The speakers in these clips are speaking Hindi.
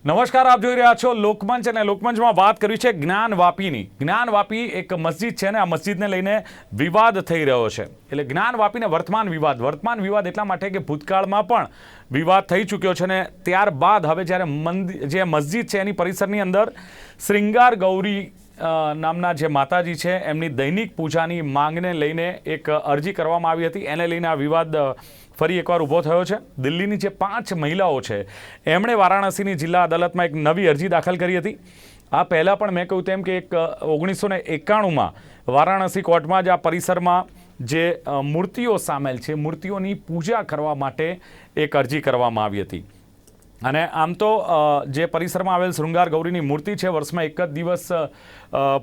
નમસ્કાર, આપ જોઈ રહ્યા છો લોકમંચ અને લોકમંચમાં વાત કરી છે જ્ઞાનવાપીની. જ્ઞાનવાપી એક મસ્જિદ છે ને આ મસ્જિદને લઈને વિવાદ થઈ રહ્યો છે. એટલે જ્ઞાનવાપીને વર્તમાન વિવાદ એટલા માટે કે ભૂતકાળમાં પણ વિવાદ થઈ ચૂક્યો છે ને ત્યારબાદ હવે જ્યારે જે મસ્જિદ છે એની પરિસરની અંદર શ્રૃંગાર ગૌરી નામના જે માતાજી છે એમની દૈનિક પૂજાની માંગને લઈને એક અરજી કરવામાં આવી હતી. એને લઈને આ વિવાદ ફરી એકવાર ઊભો થયો છે. દિલ્હીની જે 5 મહિલાઓ છે એમણે વારાણસીની જિલ્લા અદાલતમાં એક નવી અરજી દાખલ કરી હતી. આ પહેલાં પણ મેં કહ્યું તેમ કે એક 1991માં વારાણસી કોર્ટમાં જ આ પરિસરમાં જે મૂર્તિઓ સામેલ છે મૂર્તિઓની પૂજા કરવા માટે એક અરજી કરવામાં આવી હતી. અને આમ તો જે પરિસરમાં આવેલ શૃંગાર ગૌરીની મૂર્તિ છે વર્ષમાં એક જ દિવસ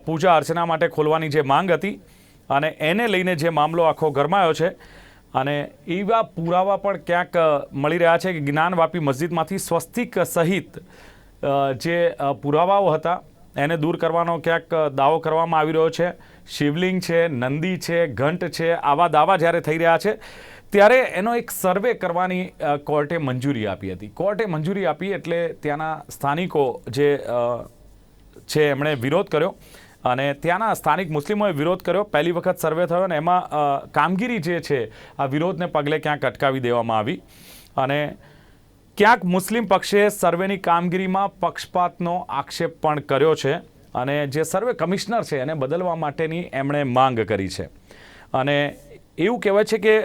પૂજા અર્ચના માટે ખોલવાની જે માંગ હતી અને એને લઈને જે મામલો આખો ગરમાયો છે અને એવા પુરાવા પણ ક્યાંક મળી રહ્યા છે કે જ્ઞાનવાપી મસ્જિદમાંથી સ્વસ્તિક સહિત જે પુરાવાઓ હતા એને દૂર કરવાનો ક્યાંક દાવો કરવામાં આવી રહ્યો છે. શિવલિંગ છે, નંદી છે, ઘંટ છે, આવા દાવા જ્યારે થઈ રહ્યા છે ત્યારે એનો એક સર્વે કરવાની કોર્ટે મંજૂરી આપી હતી. કોર્ટે મંજૂરી આપી એટલે ત્યાંના સ્થાનિકો જે છે એમણે વિરોધ કર્યો અને ત્યાંના સ્થાનિક મુસ્લિમોએ વિરોધ કર્યો. પહેલી વખત સર્વે થયો અને એમાં કામગીરી જે છે આ વિરોધને પગલે ક્યાંક અટકાવી દેવામાં આવી અને ક્યાંક મુસ્લિમ પક્ષે સર્વેની કામગીરીમાં પક્ષપાતનો આક્ષેપ પણ કર્યો છે અને જે સર્વે કમિશનર છે એને બદલવા માટેની એમણે માંગ કરી છે. અને એવું કહેવાય છે કે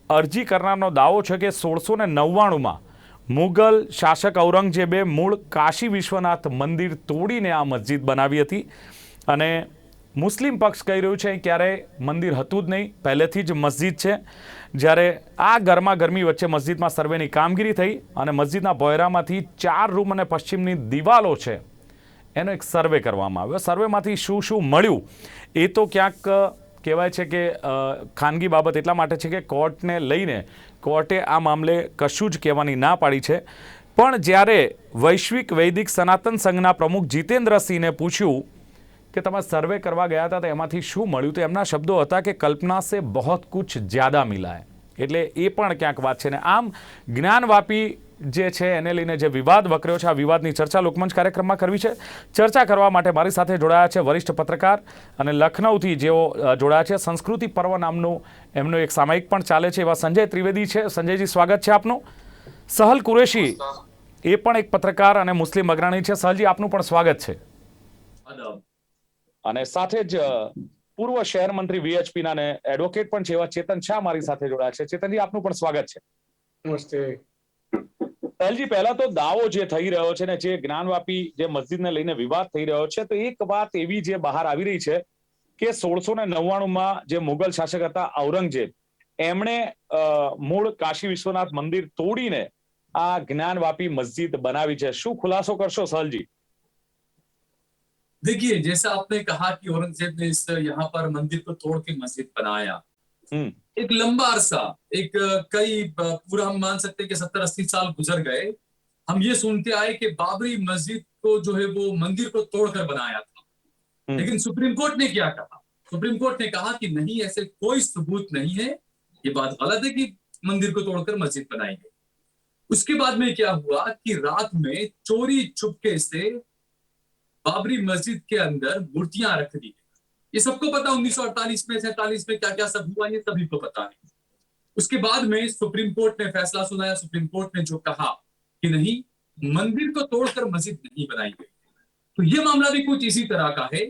અરજી કરનારનો દાવો છે કે 1699માં મુગલ શાસક ઔરંગઝેબે મૂળ કાશી વિશ્વનાથ મંદિર તોડીને આ મસ્જિદ બનાવી હતી અને મુસ્લિમ પક્ષ કહી રહ્યું છે ક્યારેય મંદિર હતું જ નહીં, પહેલેથી જ મસ્જિદ છે. જ્યારે આ ગરમી વચ્ચે મસ્જિદમાં સર્વેની કામગીરી થઈ અને મસ્જિદના બોયરામાંથી 4 રૂમ અને પશ્ચિમની દિવાલો છે એનો એક સર્વે કરવામાં આવ્યો. સર્વેમાંથી શું મળ્યું એ તો ક્યાંક કહેવાય છે કે ખાનગી બાબત એટલા માટે છે કે કોર્ટને લઈને કોર્ટે આ મામલે કશું જ કહેવાની ના પાડી છે. પણ જ્યારે વૈશ્વિક વૈદિક સનાતન સંઘના પ્રમુખ જીતેન્દ્રસિંહને પૂછ્યું કે તમે સર્વે કરવા ગયા હતા તો એમાંથી શું મળ્યું તો એમના શબ્દો હતા કે કલ્પના સે બહોત કુછ જ્યાદા મિલા હૈ. એટલે એ પણ ક્યાંક વાત છે ને આમ જ્ઞાનવાપી જે છે એને લઈને જે વિવાદ વકર્યો છે આ વિવાદની ચર્ચા લોકમંચ કાર્યક્રમમાં કરવી છે. ચર્ચા કરવા માટે મારી સાથે જોડાયા છે વરિષ્ઠ પત્રકાર અને લખનૌથી જેઓ જોડાયા છે સંસ્કૃતિ પર્વ નામનું એમનું એક સામાયિક પણ ચાલે છે એવા સંજય ત્રિવેદી છે. સંજયજી, સ્વાગત છે આપનું. સહલ કુરેશી એ પણ એક પત્રકાર અને મુસ્લિમ અગ્રણી છે. સહલજી, આપનું પણ સ્વાગત છે. અને સાથે જ પૂર્વ શહેર મંત્રી વીએચપીના ને એડવોકેટ પણ છે એવા ચેતન શાહ મારી સાથે જોડાયા છે. ચેતનજી, આપનું પણ સ્વાગત છે. નમસ્તે. પહેલજી, પહેલા તો દાવો જે થઈ રહ્યો છે ને જે જ્ઞાનવાપી જે મસ્જિદને લઈને વિવાદ થઈ રહ્યો છે તો એક વાત એવી જે બહાર આવી રહી છે કે 1699માં જે મુગલ શાસક હતા ઔરંગઝેબ એમણે મૂળ કાશી વિશ્વનાથ મંદિર તોડીને આ જ્ઞાનવાપી મસ્જિદ બનાવી છે. શું ખુલાસો કરશો સહલજી? देखिए, जैसा आपने कहा कि औरंगजेब ने इस यहाँ पर मंदिर को तोड़ के मस्जिद बनाया, एक लंबा अरसा कई पूरा हम मान सकते हैं कि 70-80 साल गुजर गए. हम ये सुनते आए कि बाबरी मस्जिद को जो है वो मंदिर को तोड़कर बनाया था. लेकिन सुप्रीम कोर्ट ने क्या कहा? सुप्रीम कोर्ट ने कहा कि नहीं, ऐसे कोई सबूत नहीं है, ये बात गलत है कि मंदिर को तोड़कर मस्जिद बनाई गई. उसके बाद में क्या हुआ कि रात में चोरी छुपके से बाबरी मस्जिद के अंदर मूर्तियां रख दी. ये सबको पता, 1948 में 47 में क्या क्या सब हुआ ये सभी को पता है. उसके बाद में सुप्रीम कोर्ट ने फैसला सुनाया. सुप्रीम कोर्ट ने जो कहा कि नहीं, मंदिर को तोड़कर मस्जिद नहीं बनाई गई. तो ये मामला भी कुछ इसी तरह का है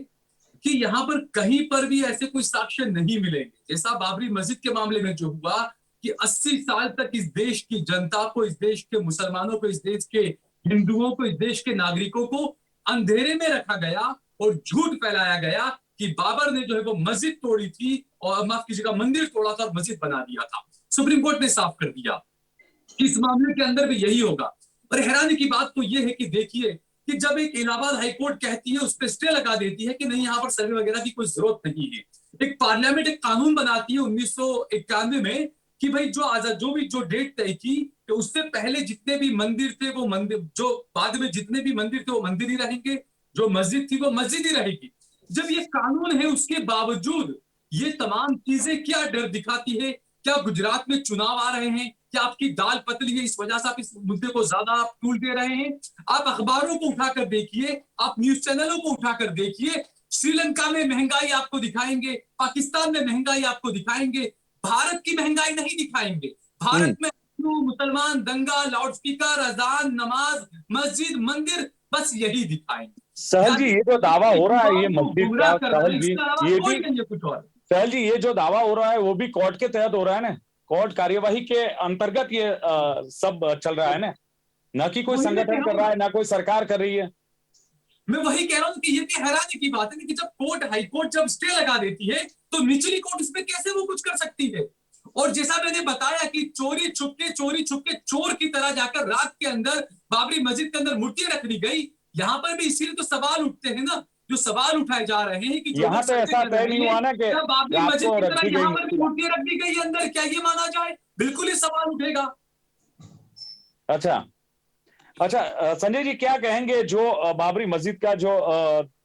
कि यहाँ पर कहीं पर भी ऐसे कोई साक्ष्य नहीं मिलेंगे. जैसा बाबरी मस्जिद के मामले में जो हुआ कि 80 साल तक इस देश की जनता को, इस देश के मुसलमानों को, इस देश के हिंदुओं को, इस देश के नागरिकों को अंधेरे में रखा गया और झूठ फैलाया गया कि बाबर ने जो है वो मस्जिद तोड़ी थी और माफ कीजिएगा मंदिर तोड़ा था और मस्जिद बना दिया था. सुप्रीम कोर्ट ने साफ कर दिया. इस मामले के अंदर भी यही होगा. और हैरानी की बात तो ये है कि देखिए कि जब एक इलाहाबाद हाईकोर्ट कहती है, उस पर स्टे लगा देती है कि नहीं, यहाँ पर सर्वे वगैरह की कोई जरूरत नहीं है. एक पार्लियामेंट एक कानून बनाती है 1991 में कि भाई जो डेट तय की कि उससे पहले जितने भी मंदिर थे वो मंदिर, जो बाद में जितने भी मंदिर थे वो मंदिर ही रहेंगे, जो मस्जिद थी वो मस्जिद ही रहेगी. जब ये कानून है उसके बावजूद ये तमाम चीजें क्या डर दिखाती है क्या गुजरात में चुनाव आ रहे हैं? क्या आपकी दाल पतली है इस वजह से आप इस मुद्दे को ज्यादा आप टूल दे रहे हैं? आप अखबारों को उठाकर देखिए, आप न्यूज चैनलों को उठाकर देखिए, श्रीलंका में महंगाई आपको दिखाएंगे, पाकिस्तान में महंगाई आपको दिखाएंगे, भारत की महंगाई नहीं दिखाएंगे। भारत में हिंदू मुसलमान दंगा, लाउडस्पीकर, अजान, नमाज, मस्जिद, मंदिर, बस यही दिखाएंगे। सहल जी, ये जो दावा हो रहा है ये मस्जिद का, सहल जी ये भी, कुछ और सहल जी ये जो दावा हो रहा है वो भी कोर्ट के तहत हो रहा है ना, कोर्ट कार्यवाही के अंतर्गत ये सब चल रहा है ना कि कोई संगठन कर रहा है, ना कोई सरकार कर रही है। मैं वही कह रहा हूं कि ये भी हैरानी की बात है कि जब कोर्ट, हाई कोर्ट जब स्टे लगा देती है तो निचली कोर्ट इसमें कैसे वो कुछ कर सकती है? और जैसा मैंने बताया कि चोरी छुपके चोर की तरह जाकर रात के अंदर बाबरी मस्जिद के अंदर मूर्तियां रख दी गई। यहाँ पर भी इसीलिए तो सवाल उठते हैं ना, जो सवाल उठाए जा रहे हैं कि यहाँ तो ऐसा तय नहीं हुआ ना कि बाबरी मस्जिद की तरह यहाँ पर भी मूर्तियां रख दी गई अंदर, क्या ये माना जाए? बिल्कुल ही सवाल उठेगा। अच्छा, संजय जी क्या कहेंगे जो बाबरी मस्जिद का जो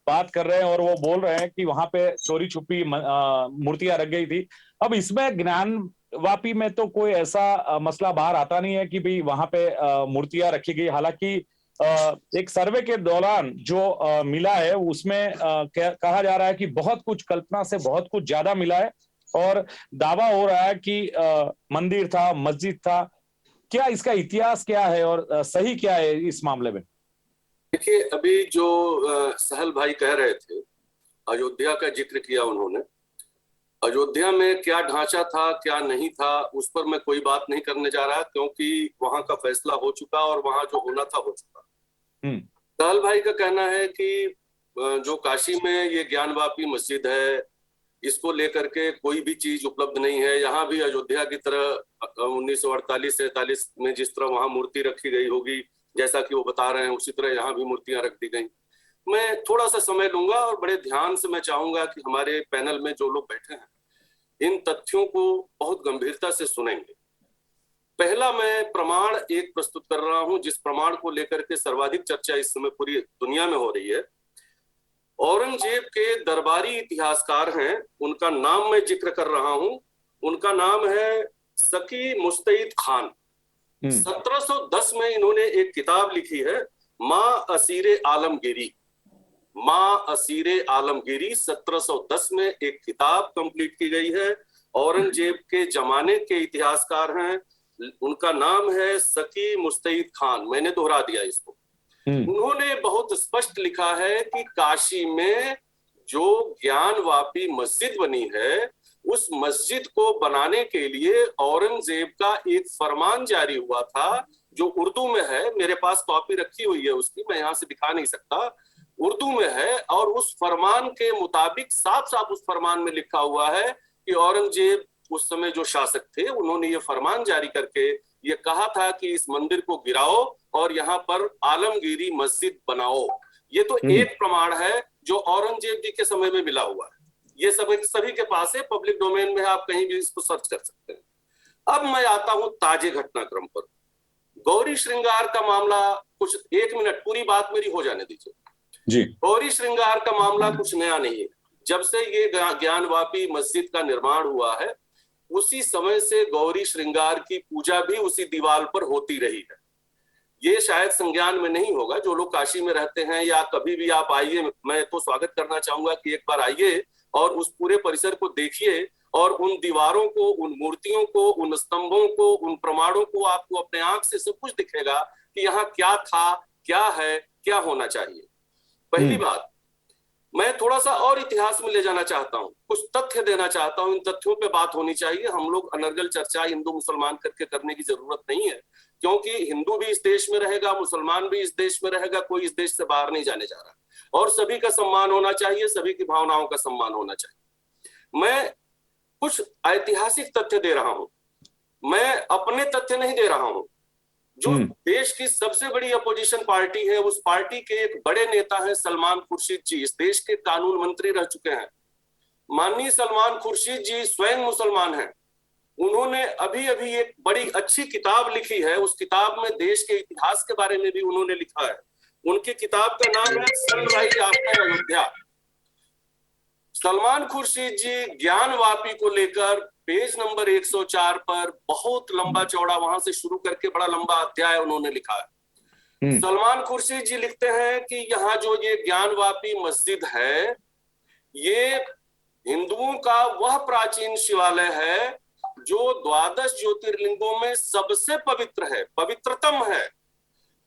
बात कर रहे हैं और वो बोल रहे हैं कि वहां पे चोरी छुपी मूर्तियां रख गई थी। अब इसमें ज्ञानवापी में तो कोई ऐसा मसला बाहर आता नहीं है कि भाई वहां पे मूर्तियां रखी गई। हालांकि एक सर्वे के दौरान जो मिला है उसमें कहा जा रहा है कि बहुत कुछ कल्पना से बहुत कुछ ज्यादा मिला है और दावा हो रहा है कि मंदिर था, मस्जिद था। क्या इसका इतिहास क्या है और सही क्या है इस मामले में? देखिए, अभी जो सहल भाई कह रहे थे, अयोध्या का जिक्र किया उन्होंने। अयोध्या में क्या ढांचा था क्या नहीं था उस पर मैं कोई बात नहीं करने जा रहा, क्योंकि वहां का फैसला हो चुका और वहां जो होना था हो चुका। सहल भाई का कहना है कि जो काशी में ये ज्ञानवापी मस्जिद है, इसको लेकर के कोई भी चीज उपलब्ध नहीं है। यहाँ भी अयोध्या की तरह 1948-47 में जिस तरह वहां मूर्ति रखी गई होगी, जैसा कि वो बता रहे हैं, उसी तरह यहाँ भी मूर्तियां रख दी गई। मैं थोड़ा सा समय लूंगा और बड़े ध्यान से मैं चाहूंगा कि हमारे पैनल में जो लोग बैठे हैं इन तथ्यों को बहुत गंभीरता से सुनेंगे। पहला मैं प्रमाण एक प्रस्तुत कर रहा हूं, जिस प्रमाण को लेकर के सर्वाधिक चर्चा इस समय पूरी दुनिया में हो रही है। औरंगजेब के दरबारी इतिहासकार हैं, उनका नाम मैं जिक्र कर रहा हूं। उनका नाम है सकी मुस्तईद खान। 1710 में इन्होंने एक किताब लिखी है, माँ असीरे आलमगीरी। माँ असीरे आलमगीरी 1710 में एक किताब कंप्लीट की गई है। औरंगजेब के जमाने के इतिहासकार हैं, उनका नाम है सकी मुस्तईद खान। मैंने दोहरा दिया इसको। उन्होंने बहुत स्पष्ट लिखा है कि काशी में जो ज्ञानवापी मस्जिद बनी है, उस मस्जिद को बनाने के लिए औरंगजेब का एक फरमान जारी हुआ था, जो उर्दू में है। मेरे पास कॉपी रखी हुई है उसकी, मैं यहां से दिखा नहीं सकता, उर्दू में है। और उस फरमान के मुताबिक साफ साफ उस फरमान में लिखा हुआ है कि औरंगजेब उस समय जो शासक थे, उन्होंने ये फरमान जारी करके ये कहा था कि इस मंदिर को गिराओ और यहाँ पर आलमगीरी मस्जिद बनाओ। ये तो एक प्रमाण है जो औरंगजेब जी के समय में मिला हुआ है। ये सभी के पास है, पब्लिक डोमेन में, आप कहीं भी इसको सर्च कर सकते हैं। अब मैं आता हूं ताजे घटनाक्रम पर। गौरी श्रृंगार का मामला, कुछ 1 मिनट, पूरी बात मेरी हो जाने दीजिए जी। गौरी श्रृंगार का मामला कुछ नया नहीं है। जब से ये ज्ञानवापी मस्जिद का निर्माण हुआ है, उसी समय से गौरी श्रृंगार की पूजा भी उसी दीवार पर होती रही है। ये शायद संज्ञान में नहीं होगा। जो लोग काशी में रहते हैं या कभी भी आप आइए, मैं तो स्वागत करना चाहूंगा कि एक बार आइए और उस पूरे परिसर को देखिए और उन दीवारों को, उन मूर्तियों को, उन स्तंभों को, उन प्रमाणों को आपको अपने आंख से सब कुछ दिखेगा कि यहाँ क्या था, क्या है, क्या होना चाहिए। पहली बात, मैं थोड़ा सा और इतिहास में ले जाना चाहता हूँ, कुछ तथ्य देना चाहता हूँ। इन तथ्यों पे बात होनी चाहिए। हम लोग अनर्गल चर्चा हिंदू मुसलमान करके करने की जरूरत नहीं है, क्योंकि हिंदू भी इस देश में रहेगा, मुसलमान भी इस देश में रहेगा, कोई इस देश से बाहर नहीं जाने जा रहा, और सभी का सम्मान होना चाहिए, सभी की भावनाओं का सम्मान होना चाहिए। मैं कुछ ऐतिहासिक तथ्य दे रहा हूं, मैं अपने तथ्य नहीं दे रहा हूं। जो देश की सबसे बड़ी अपोजिशन पार्टी है, उस पार्टी के एक बड़े नेता हैं सलमान खुर्शीद जी, इस देश के कानून मंत्री रह चुके हैं। माननीय सलमान खुर्शीद जी स्वयं मुसलमान हैं। उन्होंने अभी अभी एक बड़ी अच्छी किताब लिखी है। उस किताब में देश के इतिहास के बारे में भी उन्होंने लिखा है। उनकी किताब का नाम है सनराइज आफ्टर अयोध्या। सलमान खुर्शीद जी ज्ञानवापी को लेकर पेज नंबर 104 पर बहुत लंबा चौड़ा वहां से शुरू करके बड़ा लंबा अध्याय उन्होंने लिखा है। सलमान खुर्शीद जी लिखते हैं कि यहाँ जो ये ज्ञानवापी मस्जिद है, ये हिंदुओं का वह प्राचीन शिवालय है जो द्वादश ज्योतिर्लिंगों में सबसे पवित्र है, पवित्रतम है।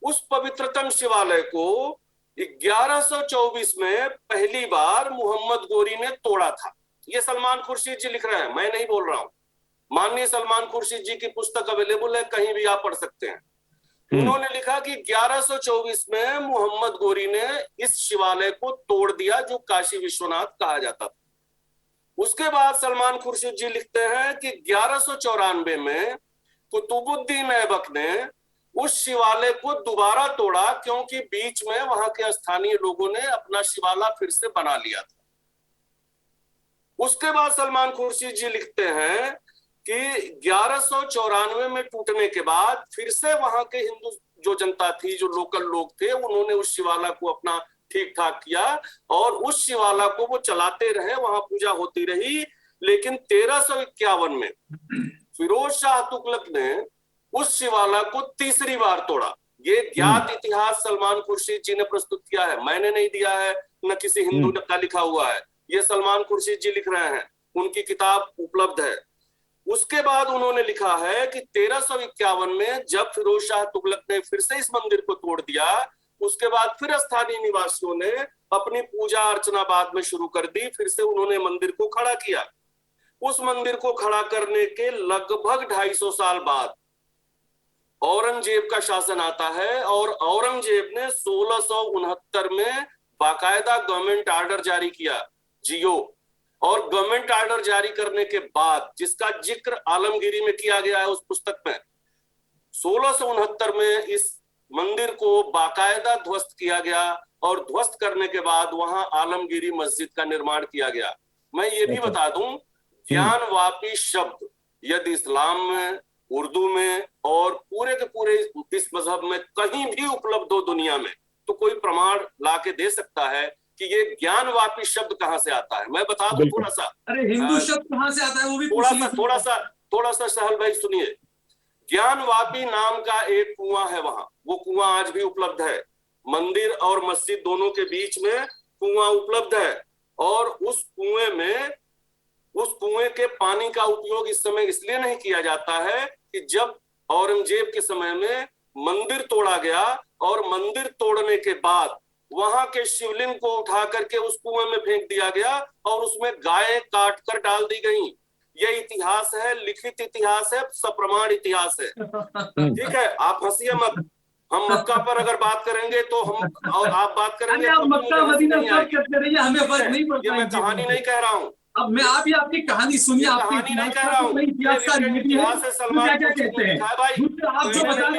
उस पवित्रतम शिवालय को 1124 में पहली बार मोहम्मद गोरी ने तोड़ा था। ये सलमान खुर्शीद जी लिख रहे हैं, मैं नहीं बोल रहा हूं। माननीय सलमान खुर्शीद जी की पुस्तक अवेलेबल है, कहीं भी आप पढ़ सकते हैं। उन्होंने लिखा कि 1124 में मोहम्मद गोरी ने इस शिवालय को तोड़ दिया जो काशी विश्वनाथ कहा जाता था। उसके बाद सलमान खुर्शीद जी लिखते हैं कि 1194 में कुतुबुद्दीन ऐबक ने उस शिवालय को दोबारा तोड़ा क्योंकि बीच में वहां के स्थानीय लोगों ने अपना शिवाला फिर से बना लिया था। उसके बाद सलमान खुर्शीद जी लिखते हैं कि 1194 में टूटने के बाद फिर से वहां के हिंदू जो जनता थी, जो लोकल लोग थे, उन्होंने उस शिवाला को अपना ठीक ठाक किया और उस शिवाला को वो चलाते रहे, वहां पूजा होती रही। लेकिन 1351 में फिरोज शाह तुगलक ने उस शिवाला को तीसरी बार तोड़ा। ये ज्ञात इतिहास सलमान खुर्शीद जी ने प्रस्तुत किया है, मैंने नहीं दिया है, न किसी हिंदू का लिखा हुआ है। ये सलमान खुर्शीद जी लिख रहे हैं, उनकी किताब उपलब्ध है। उसके बाद उन्होंने लिखा है कि 1351 में जब फिरोज शाह तुगलक ने फिर से इस मंदिर को तोड़ दिया, उसके बाद फिर स्थानीय निवासियों ने अपनी पूजा अर्चना बाद में शुरू कर दी। फिर से उन्होंने मंदिर को खड़ा किया। उस मंदिर को खड़ा करने के लगभग 250 साल बाद औरंगजेब का शासन आता है और औरंगजेब ने 1669 में बाकायदा गवर्नमेंट आर्डर जारी किया, जियो। और गवर्नमेंट आर्डर जारी करने के बाद, जिसका जिक्र आलमगीरी में किया गया है उस पुस्तक में, 1669 में इस मंदिर को बाकायदा ध्वस्त किया गया और ध्वस्त करने के बाद वहां आलमगीरी मस्जिद का निर्माण किया गया। मैं ये भी बता दूं, ज्ञानवापी शब्द यदि इस्लाम में, उर्दू में और पूरे के पूरे इस मजहब में कहीं भी उपलब्ध हो दुनिया में, तो कोई प्रमाण लाके दे सकता है कि ये ज्ञानवापी शब्द कहां से आता है। मैं बता दूं थोड़ा सा। अरे हिंदू शब्द कहां से आता है वो भी थोड़ा सा सहल भाई सुनिए। ज्ञानवापी नाम का एक कुआं है वहां, वो कुआं आज भी उपलब्ध है। मंदिर और मस्जिद दोनों के बीच में कुआं उपलब्ध है और उस कुएं के पानी का उपयोग इस समय इसलिए नहीं किया जाता है कि जब औरंगजेब के समय में मंदिर तोड़ा गया और मंदिर तोड़ने के बाद वहां के शिवलिंग को उठा करके उस कुएं में फेंक दिया गया और उसमें गायें काट कर डाल दी गई। यह इतिहास है, लिखित इतिहास है, सप्रमाण इतिहास है। ठीक है, आप हंसिए मत। हम मक्का पर अगर बात करेंगे तो हम और आप बात करेंगे तो मक्का मदीना सब कहते रहिए, हमें फर्क नहीं पड़ता। ये मैं कहानी नहीं कह रहा हूँ। अब मैं आप ही आपकी कहानी सुनिए, आपकी कहानी नहीं कह रहा हूँ, इतिहास से सलमान क्या कहते हैं भाई, आप जो बता रहे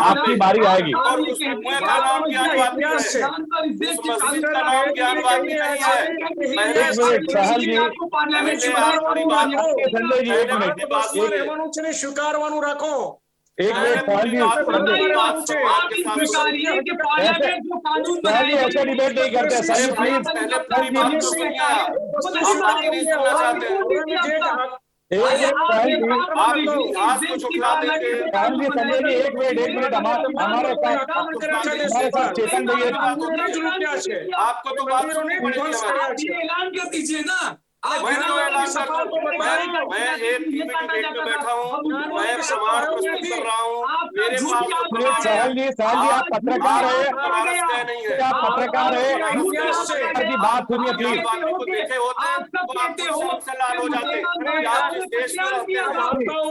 आपकी बारी आएगी। संजय जी एक मिनट, स्वीकारवानु रखो। एक मिनट ऐसे डिबेट नहीं करते सर, प्लीज। संजय जी एक मिनट, हमारे साथ चेतन भैया, आपको तो बात ऐलान कर दीजिए ना। मैं एक डिबेट में बैठा हूँ, मैं प्रमाण प्रस्तुत कर रहा हूँ। मेरे पास सहल जी आप पत्रकार है, नहीं है। आप पत्रकार है, बात सुनिए प्लीज। को देखे होते तो आप सबसे लाल हो जाते। आप जिस देश में रहते हैं,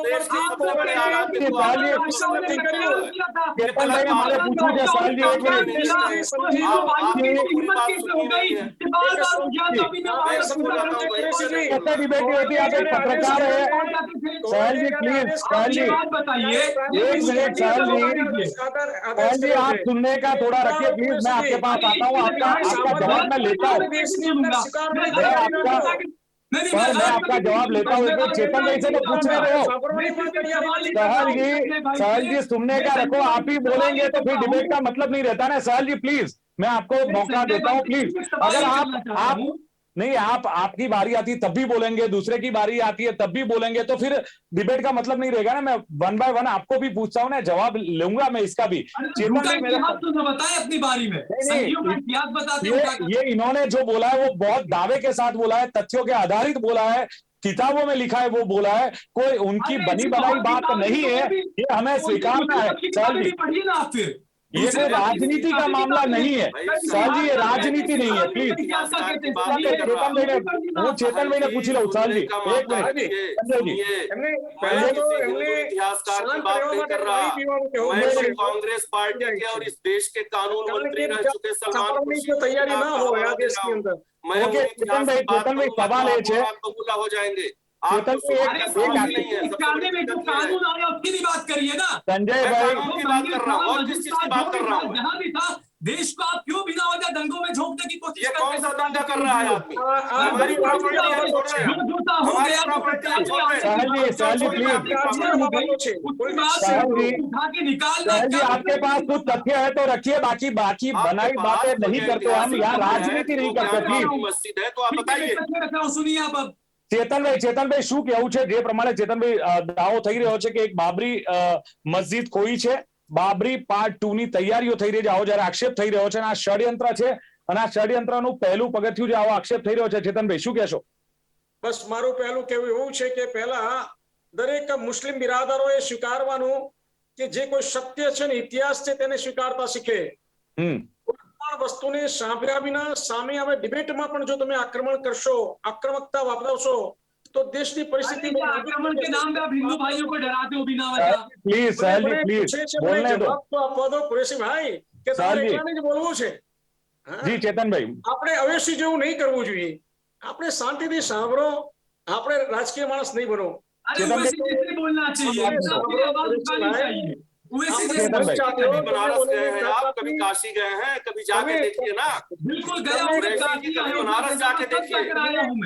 देश के सबसे बड़े आराध्य को हमारे पूछू थे। सहल जी एक मिनट, कैसे डिबेट होती है? आप एक पत्रकार है। सहल जी प्लीज, सहल जी एक मिनट, सहल जी आप सुनने का थोड़ा रखिए प्लीज। मैं आपके पास आता हूँ, आपका जवाब मैं लेता हूँ। नहीं, पर मैं आपका जवाब लेता हूँ। चेतन भाई से तो पूछने दो। सहल जी सुनने का रखो, आप ही बोलेंगे तो फिर डिबेट का मतलब नहीं रहता ना। सहल जी प्लीज, मैं आपको मौका देता हूँ प्लीज। अगर आप नहीं, आपकी बारी आती है तब भी बोलेंगे, दूसरे की बारी आती है तब भी बोलेंगे, तो फिर डिबेट का मतलब नहीं रहेगा ना। मैं वन बाय वन आपको भी पूछता हूँ ना, जवाब लूंगा मैं इसका भी। चेतन भाई मेरे तो बताए अपनी बारी में, इतिहास बताते ये इन्होंने जो बोला है वो बहुत दावे के साथ बोला है, तथ्यों के आधारित बोला है, किताबों में लिखा है वो बोला है, कोई उनकी बनी बनाई बात नहीं है, ये हमें स्वीकारना है। सहल जी पढ़िए ना आप फिर, ये कोई राजनीति का मामला नहीं है। सहल जी ये राजनीति नहीं है, प्लीज। वो चेतन भाई ने पूछ लो। सहल जी एक मिनट, संजय जी इतिहासकार की बात नहीं कर रहा, मैं तो कांग्रेस पार्टी के और इस देश के कानून मंत्री रह चुके सलमान खुर्शीद तैयारी ना हो यार देश के अंदर। मैं चेतन भाई सवाल कबूला हो जाएंगे। चेतन कानून आया उसकी भी बात करिए ना संजय भाई की बात कर रहा हूँ और किस चीज की बात कर रहा हूँ। जहां भी था देश को आप क्यों बिना वजह दंगों में झोंकने की कोशिश ये कौन सा दंगा कर रहा है आदमी? हमारी प्रॉपर्टी हम छोड़ रहे हैं, हमारी प्रॉपर्टी हम छोड़ रहे हैं। सहल जी प्लीज, उठा के निकाल, सहल जी आपके पास कुछ तथ्य है तो रखिए, बाकी बनाई बातें नहीं करते हम, यहाँ राजनीति नहीं करते प्लीज। मस्जिद है तो आप बताइए। सुनिए आप अब ચેતનભાઈ શું કહેવું છે? જે પ્રમાણે ચેતનભાઈ દાવો થઈ રહ્યો છે કે એક બાબરી મસ્જિદ ખોઈ છે, બાબરી પાર્ટ 2 ની તૈયારીઓ થઈ રહી છે, આવો જ્યારે આક્ષેપ થઈ રહ્યો છે અને આ ષડયંત્ર છે, અને આ ષડયંત્રનું પહેલું પગથિયું જે આવો આક્ષેપ થઈ રહ્યો છે, ચેતનભાઈ શું કહેશો? બસ મારું પહેલું કહેવું એવું છે કે પહેલા દરેક મુસ્લિમ બિરાદરોએ સ્વીકારવાનું કે જે કોઈ સત્ય છે ને ઇતિહાસ છે તેને સ્વીકારતા શીખે। વસ્તુને સાંભળ્યા વિના સામે આવે ડિબેટમાં પણ જો તમે આક્રમણ કરશો, આક્રમકતા વાપરશો તો દેશની પરિસ્થિતિ आक्रमण के नाम पे आप हिंदू भाइयों को डराते हो बिना वजह। પ્લીઝ સહેલ जी પ્લીઝ બોલने दो। તો આપવા દો કુરેશી ભાઈ કે તમારે એકલાને જ બોલવું છે। જી ચેતનભાઈ, આપણે અવેશી જેવું નહીં કરવું જોઈએ, આપણે શાંતિથી સાંભળો, આપણે રાજકીય માણસ નહીં બનો। अरे वैसे कैसे बोलना चाहिए, सबकी आवाज उठानी चाहिए। बनारस गए हैं आप, कभी काशी गए हैं, कभी जाके देखिए ना। बिल्कुल गया हूं, कभी बनारस जाके देखिए।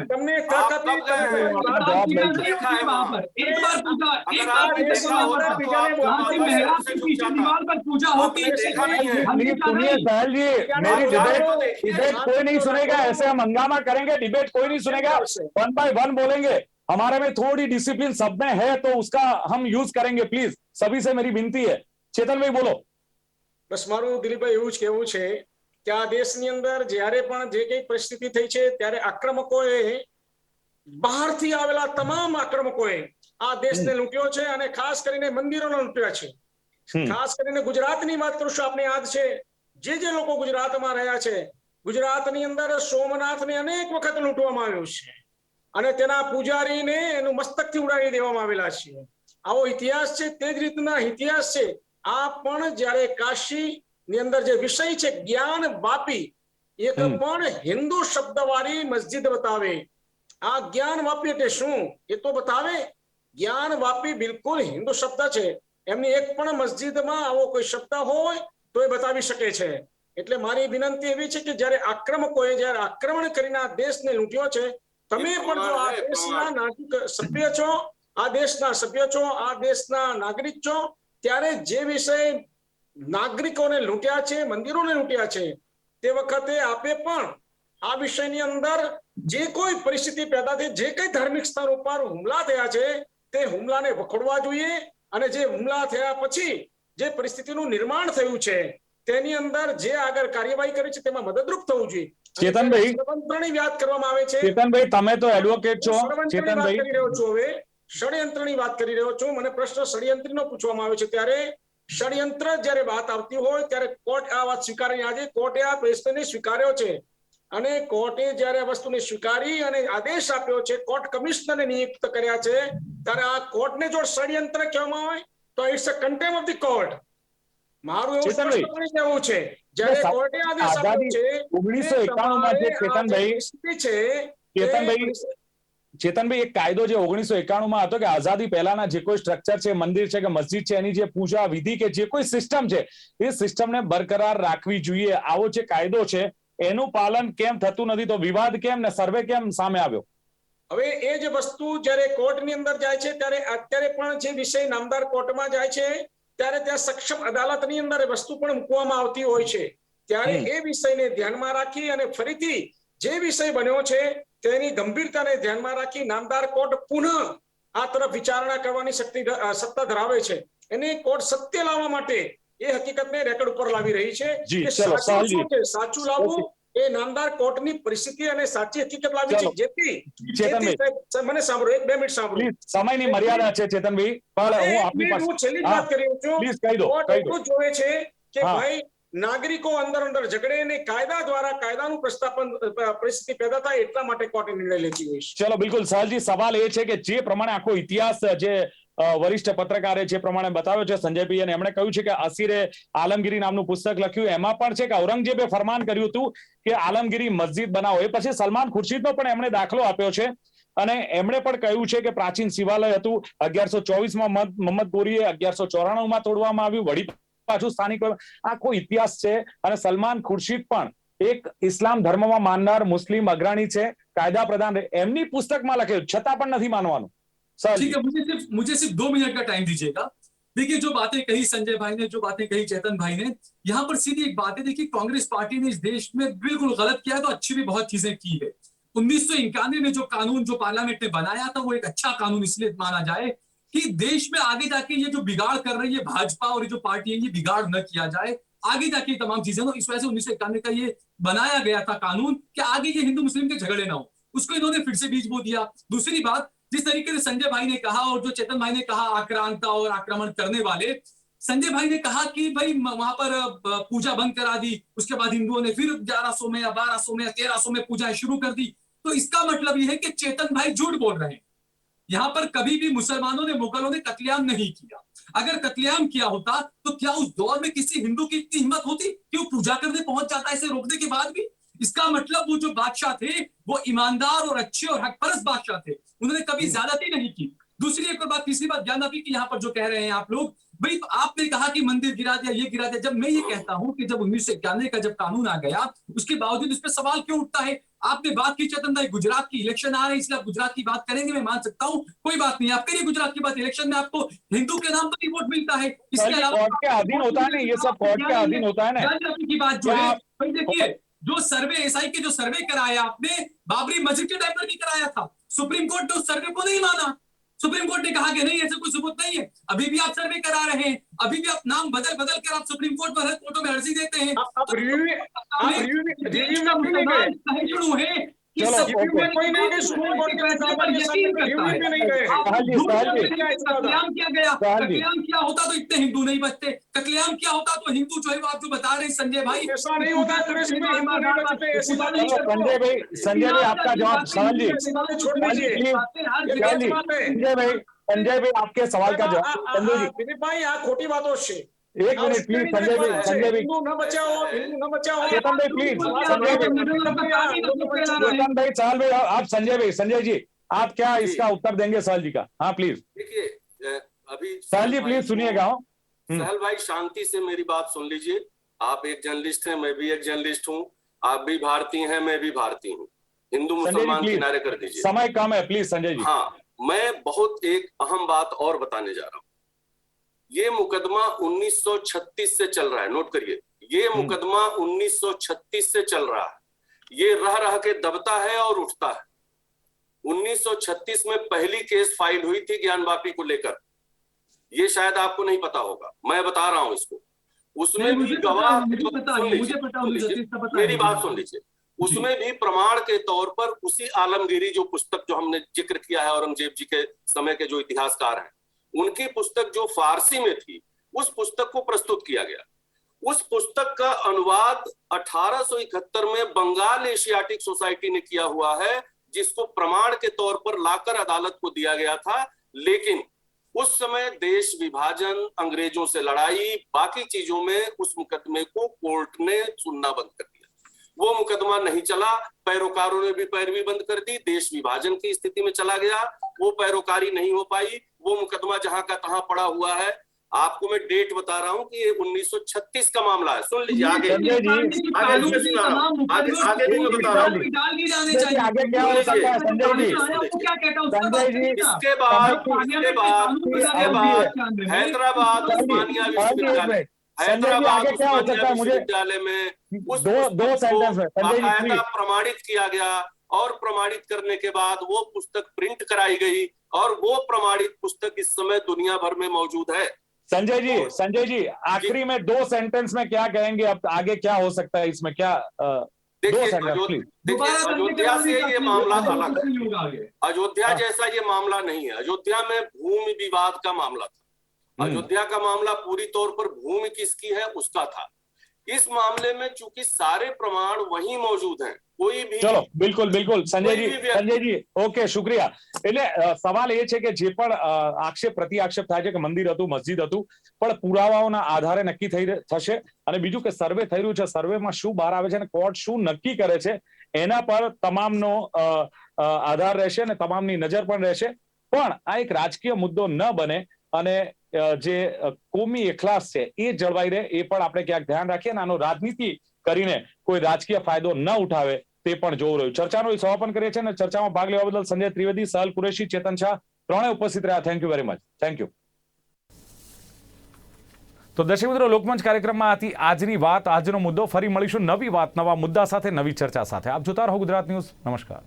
तुमने आप कब गए हैं? वहां पर एक बार पूछा, एक बार दीवार पर पूजा होती है, देखा नहीं है। सुनिए सहल जी, मेरी डिबेट कोई नहीं सुनेगा, ऐसे हम हंगामा करेंगे, डिबेट कोई नहीं सुनेगा, वन बाय वन बोलेंगे। हमारे में थोड़ी डिसिप्लिन सब में है तो उसका हम यूज करेंगे, प्लीज सभी से मेरी विनती है। चेतन भाई बोलो। बस मारू दिलीपभाई એવું જ કહેવું છે કે આ દેશની અંદર જ્યારે પણ જે કઈ પરિસ્થિતિ થઈ છે ત્યારે આક્રમકોએ, બહારથી આવેલા તમામ આક્રમકોએ આ દેશને લૂંટ્યો છે અને ખાસ કરીને મંદિરોને લૂંટ્યા છે। ખાસ કરીને ગુજરાતની વાત કરું છું, આપને યાદ છે જે લોકો ગુજરાતમાં રહ્યા છે, ગુજરાતની અંદર સોમનાથને અનેક વખત લૂંટવામાં આવ્યું છે અને તેના પૂજારીને એનું મસ્તકથી ઉડાડી દેવામાં આવેલા છે। આવો ઇતિહાસ છે, તે જ રીતના ઇતિહાસ છે। આ પણ જ્યારે કાશીની અંદર જે વિષય છે જ્ઞાન વાપી, એક પણ હિન્દુ શબ્દવાળી મસ્જિદ બતાવે। આ જ્ઞાન વાપી એટલે શું એ તો બતાવે। જ્ઞાન વાપી બિલકુલ હિન્દુ શબ્દ છે, એમની એક પણ મસ્જિદમાં આવો કોઈ શબ્દ હોય તો એ બતાવી શકે છે। એટલે મારી વિનંતી એવી છે કે જ્યારે આક્રમકોએ જ્યારે આક્રમણ કરીને આ દેશને લૂંટ્યો છે, તમે પણ જો આ દેશના નાગરિક સભ્ય છો, આ દેશના સભ્ય છો, આ દેશના નાગરિક છો, ત્યારે જે વિષય નાગરિકોને લૂંટ્યા છે, મંદિરોને લૂંટ્યા છે, તે વખતે આપે પણ આ વિષયની અંદર જે કોઈ પરિસ્થિતિ પેદા થઈ, જે કઈ ધાર્મિક સ્થાન ઉપર હુમલા થયા છે તે હુમલાને વખોડવા જોઈએ અને જે હુમલા થયા પછી જે પરિસ્થિતિનું નિર્માણ થયું છે તેની અંદર જે આગળ કાર્યવાહી કરી છે તેમાં મદદરૂપ થવું જોઈએ। ચેતનભાઈ, ષડયંત્રની વાત કરવામાં આવે છે। ચેતનભાઈ તમે તો એડવોકેટ છો, ચેતનભાઈ કરી રહ્યો છું, હવે ષડયંત્રની વાત કરી રહ્યો છું। મને પ્રશ્ન ષડયંત્રનો પૂછવામાં આવે છે ત્યારે ષડયંત્ર જ્યારે વાત આવતી હોય ત્યારે કોર્ટ આ વાત સ્વીકારી, આજે કોર્ટે આ પ્રશ્નને સ્વીકાર્યો છે અને કોર્ટે જ્યારે આ વસ્તુને સ્વીકારી અને આદેશ આપ્યો છે, કોર્ટ કમિશનરને નિયુક્ત કર્યા છે, ત્યારે આ કોર્ટને જો ષડયંત્ર કહેવામાં આવે તો it's a contempt of the court. મારું એવું સ્પષ્ટપણે કહેવું છે જ્યારે કોર્ટે આદેશ આપ્યો છે 1991 માં જે ચેતનભાઈ એક કાયદો જે 1991 માં હતો કે આઝાદી પહેલાના જે કોઈ સ્ટ્રક્ચર છે, મંદિર છે કે મસ્જિદ છે, એની જે પૂજા વિધિ કે જે કોઈ સિસ્ટમ છે એ સિસ્ટમને બરકરાર રાખવી જોઈએ, આવો જે કાયદો છે એનું પાલન કેમ થતું નથી, તો વિવાદ કેમ ને સર્વે કેમ સામે આવ્યો? હવે એ જે વસ્તુ જ્યારે કોર્ટની અંદર જાય છે ત્યારે અત્યારે પણ જે વિષય નામદાર કોર્ટમાં જાય છે ત્યારે ત્યાં સક્ષમ અદાલતની અંદર એ વસ્તુ પણ મૂકવામાં આવતી હોય છે ત્યારે એ વિષયને ધ્યાનમાં રાખી અને ફરીથી જે વિષય બન્યો છે તેની ગંભીરતાને ધ્યાનમાં રાખી નામદાર કોર્ટ પુનઃ આ તરફ વિચારણા કરવાની સત્તા ધરાવે છે એને કોર્ટ સત્ય લાવવા માટે એ હકીકતને રેકોર્ડ ઉપર લાવી રહી છે કે સાચું શું છે સાચું લાવવું એ નામદાર કોર્ટની પરિસ્થિતિ અને સાચી હકીકત લાવી છે જેથી મને સાંભળો 1-2 મિનિટ સાંભળો સમયની મર્યાદા છે ચેતનભાઈ પણ હું આપની પાસે હું છેલ્લી જ વાત કરી રહ્યો છું પ્લીઝ કહી દો કોર્ટ એટલું જોવે છે કે ભાઈ નાગરિકો અંદર ઝઘડે ને કાયદા દ્વારા કાયદાનું પ્રસ્થાપન પરિસ્થિતિ પેદા થાય એટલા માટે કોર્ટે નિર્ણય લેતી હોય છે ચલો બિલકુલ સહલજી સવાલ એ છે કે જે પ્રમાણે આખો ઇતિહાસ જે વરિષ્ઠ પત્રકારે જે પ્રમાણે બતાવ્યો છે સંજયભાઈ અને એમણે કહ્યું છે કે અસીરે આલમગીરી નામનું પુસ્તક લખ્યું એમાં પણ છે કે ઔરંગઝેબે ફરમાન કર્યું હતું કે આલમગીરી મસ્જિદ બનાવો એ પછી સલમાન ખુરશીદનો પણ એમણે દાખલો આપ્યો છે અને એમણે પણ કહ્યું છે કે પ્રાચીન શિવાલય હતું 1124માં મોહમ્મદ ગોરીએ 1194માં તોડવામાં આવ્યું વળી પાછું સ્થાનિક આખો ઇતિહાસ છે અને સલમાન ખુરશીદ પણ એક ઇસ્લામ ધર્મમાં માનનાર મુસ્લિમ અગ્રણી છે કાયદા પ્રધાન એમની પુસ્તકમાં લખ્યું છતાં પણ નથી માનવાનું ठीक है मुझे सिर्फ 2 मिनट का टाइम दीजिएगा देखिए जो बातें कही संजय भाई ने जो बातें कही चेतन भाई ने यहाँ पर सीधी एक बात है देखिए कांग्रेस पार्टी ने इस देश में बिल्कुल गलत किया तो अच्छी भी बहुत चीजें की है 1991 में जो कानून जो पार्लियामेंट ने बनाया था वो एक अच्छा कानून इसलिए माना जाए कि देश में आगे जाके ये जो बिगाड़ कर रही है भाजपा और ये जो पार्टी है ये बिगाड़ न किया जाए आगे जाके तमाम चीजें हो इस वजह से 1991 का ये बनाया गया था कानून कि आगे ये हिंदू मुस्लिम के झगड़े ना हो उसको इन्होंने फिर से बीज बो दिया दूसरी बात जिस तरीके से संजय भाई ने कहा और जो चेतन भाई ने कहा आक्रांता और आक्रमण करने वाले संजय भाई ने कहा कि भाई वहां पर पूजा बंद करा दी उसके बाद हिंदुओं ने फिर 1100 में या 1200 में या 1300 में पूजा शुरू कर दी तो इसका मतलब यह है कि चेतन भाई झूठ बोल रहे हैं यहाँ पर कभी भी मुसलमानों ने मुगलों ने कत्लेआम नहीं किया अगर कत्लेआम किया होता तो क्या उस दौर में किसी हिंदू की इतनी हिम्मत होती कि वो पूजा करने पहुंच जाता इसे रोकने के बाद भी इसका मतलब वो जो बादशाह थे वो ईमानदार और अच्छे और हकपरस्त बादशाह थे उन्होंने कभी ज्यादती नहीं की दूसरी एक और बात तीसरी बात ध्यान रखिए कि यहाँ पर जो कह रहे हैं आप लोग भाई आपने कहा कि मंदिर गिरा दिया ये गिरा दिया जब मैं ये कहता हूं कि जब 1991 का जब कानून आ गया उसके बावजूद इस पर सवाल क्यों उठता है आपने बात की चेतन भाई गुजरात की इलेक्शन आ रहे हैं इसलिए आप गुजरात की बात करेंगे मैं मान सकता हूँ कोई बात नहीं आप करिए गुजरात की बात इलेक्शन में आपको हिंदू के नाम पर ही वोट मिलता है इसके अलावा कोर्ट के अधीन होता है ना ये सब कोर्ट के अधीन होता है ना की बात जो है देखिए जो सर्वे एसआई के जो सर्वे कराया आपने बाबरी मस्जिद के टाइम पर भी कराया था सुप्रीम कोर्ट ने उस सर्वे को नहीं माना सुप्रीम कोर्ट ने कहा कि नहीं ऐसा कोई सबूत नहीं है अभी भी आप सर्वे करा रहे हैं अभी भी आप नाम बदल बदल कर आप सुप्रीम कोर्ट में हर कोर्टों में अर्जी देते हैं आप रिव्यू में नहीं गए सहिष्णु है कि चलो, सब ओके। कोई नहीं कि सुप्रीम कोर्ट के फैसले पर यकीन करता है नहीं गए कत्लेआम किया गया कत्लेआम किया होता तो इतने हिंदू नहीं बचते कत्लेआम किया होता तो हिंदू जो है वो आप जो बता रहे हैं संजय भाई ऐसा नहीं होता संजय भाई आपका जवाब सहल जी छोड़ दीजिए संजय भाई आपके सवाल का जवाब संजय जी दिलीप भाई આ ખોટી વાતો છે एक मिनट प्लीज संजय भाई हिंदू न बचाओ चेतन भाई प्लीज संजय भाई चेतन भाई सहल भाई आप संजय जी आप क्या इसका उत्तर देंगे सहल जी का हाँ प्लीज देखिए अभी सहल जी प्लीज सुनिएगा सहल भाई शांति से मेरी बात सुन लीजिए आप एक जर्नलिस्ट हैं मैं भी एक जर्नलिस्ट हूँ आप भी भारतीय हैं मैं भी भारतीय हूँ हिंदू मुसलमान किनारे कर दीजिए समय कम है प्लीज संजय जी हाँ मैं बहुत एक अहम बात और बताने जा रहा हूँ ये मुकदमा 1936 से चल रहा है नोट करिए ये मुकदमा 1936 से चल रहा है ये रह के दबता है और उठता है 1936 में पहली केस फाइल हुई थी ज्ञानवापी को लेकर ये शायद आपको नहीं पता होगा मैं बता रहा हूं इसको उसमें भी गवाह मेरी बात सुन लीजिए उसमें भी प्रमाण के तौर पर उसी आलमगीरी जो पुस्तक जो हमने जिक्र किया है औरंगजेब जी के समय के जो इतिहासकार हैं उनकी पुस्तक जो फारसी में थी उस पुस्तक को प्रस्तुत किया गया उस पुस्तक का अनुवाद 1871 में बंगाल एशियाटिक सोसाइटी ने किया हुआ है जिसको प्रमाण के तौर पर लाकर अदालत को दिया गया था लेकिन उस समय देश विभाजन अंग्रेजों से लड़ाई बाकी चीजों में उस मुकदमे को कोर्ट ने सुनना बंद कर दिया वो मुकदमा नहीं चला पैरोकारों ने भी पैरवी बंद कर दी देश विभाजन की स्थिति में चला गया वो पैरोकारी नहीं हो पाई वो मुकदमा जहां का तहां पड़ा हुआ है आपको मैं डेट बता रहा हूँ कि ये 1936 का मामला है। सुन लीजिए आगे संजय जी, आगे भी सुना रहा हूँ, आगे भी मैं बता रहा हूँ। आगे क्या हो सकता है संजय जी? संजय जी, इसके बाद हैदराबाद उस्मानिया विश्वविद्यालय, हैदराबाद आगे क्या हो सकता उस्मानिया है? मुझे विश्वविद्यालय में उस दो पुस्तक सेंटेंस में को संजय जी बाकायदा प्लीज। प्रमाणित किया गया और प्रमाणित करने के बाद वो पुस्तक प्रिंट कराई गई और वो प्रमाणित पुस्तक इस समय दुनिया भर में मौजूद है। संजय जी आखिरी में 2 सेंटेंस में क्या कहेंगे? अब आगे क्या हो सकता है इसमें? क्या 2 देखिए सेंटेंस प्लीज। अयोध्या से ये मामला अलग है। अयोध्या जैसा ये मामला नहीं है। अयोध्या में भूमि विवाद का मामला था। अयोध्या का मामला पूरी तौर पर भूमि किसकी है उसका था। इस मामले में चूंकि सारे प्रमाण वहीं मौजूद हैं, कोई भी चलो बिल्कुल संजय जी ओके शुक्रिया। એટલે સવાલ એ છે કે જે પણ આક્ષેપ પ્રતિ આક્ષેપ થાય છે કે મંદિર હતું, મસ્જિદ હતું, પણ પુરાવાઓના આધારે નક્કી થશે। અને બીજું કે સર્વે થઈ રહ્યું છે, સર્વેમાં શું બહાર આવે છે અને કોર્ટ શું નક્કી કરે છે એના પર તમામનો આધાર રહેશે અને તમામની નજર પણ રહેશે। પણ આ એક રાજકીય મુદ્દો ન બને અને જે કોમી એખલાસ છે એ જળવાઈ રહે એ પણ આપણે ક્યાંક ધ્યાન રાખીએ અને આનો રાજનીતિ કરીને કોઈ રાજકીય ફાયદો ન ઉઠાવે તે પણ જોવું રહ્યું। ચર્ચાનું સમાપન કરીએ છીએ અને ચર્ચામાં ભાગ લેવા બદલ સંજય ત્રિવેદી, સહલ કુરેશી, ચેતન શાહ ત્રણેય ઉપસ્થિત રહ્યા। Thank you very much. Thank you. તો દર્શક મિત્રો, લોકમંચ કાર્યક્રમમાં હતી આજની વાત, આજનો મુદ્દો। ફરી મળીશું નવી વાત, નવા મુદ્દા સાથે, નવી ચર્ચા સાથે। આપ જોતા રહો ગુજરાત ન્યૂઝ। નમસ્કાર।